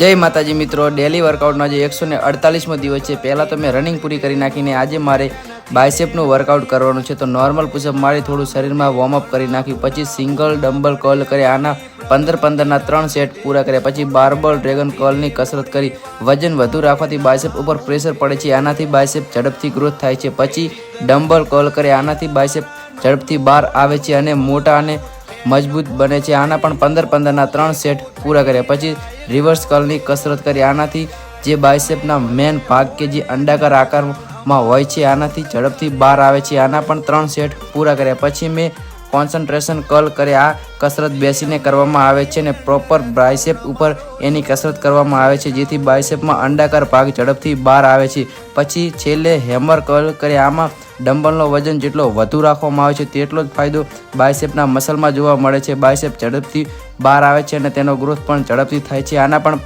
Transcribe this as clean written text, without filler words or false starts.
જય માતાજી મિત્રો, ડેલી વર્કઆઉટનો આજે 148મો દિવસ છે। પહેલાં તો મેં રનિંગ પૂરી કરી નાખીને આજે મારે બાયસેપનું વર્કઆઉટ કરવાનું છે। તો નોર્મલ પુશઅપ મારી થોડું શરીરમાં વોર્મઅપ કરી નાખ્યું, પછી સિંગલ ડમ્બલ કર્લ કરી આના 15-15ના 3 સેટ પૂરા કર્યા। પછી બારબલ ડ્રેગન કર્લની કસરત કરી। વજન વધુ રાખવાથી બાયસેપ ઉપર પ્રેશર પડે છે, આનાથી બાયસેપ ઝડપથી ગ્રોથ થાય છે। પછી ડમ્બલ કર્લ કરી આનાથી બાયસેપ ઝડપથી બહાર આવે છે અને મોટા અને મજબૂત બને છે। આના પણ 15-15ના 3 સેટ પૂરા કર્યા। પછી રિવર્સ કર્લની કસરત કરી આનાથી જે બાયસેપના મેન ભાગ કે જે અંડાકાર આકારમાં હોય છે આનાથી ઝડપથી બહાર આવે છે। આના પણ 3 સેટ પૂરા કર્યા। પછી મેં કોન્સન્ટ્રેશન કર્લ કરે। આ કસરત બેસીને કરવામાં આવે છે અને પ્રોપર બાયસેપ ઉપર એની કસરત કરવામાં આવે છે જેથી બાયસેપમાં અંડાકાર ભાગ ઝડપથી બહાર આવે છે। પછી છેલ્લે હેમર કર્લ કરે। આમાં ડમ્બલનો વજન જેટલો વધુ રાખવામાં આવે છે તેટલો જ ફાયદો બાયસેપના મસલમાં જોવા મળે છે। બાયસેપ ઝડપથી બહાર આવે છે અને તેનો ગ્રોથ પણ ઝડપથી થાય છે। આના પણ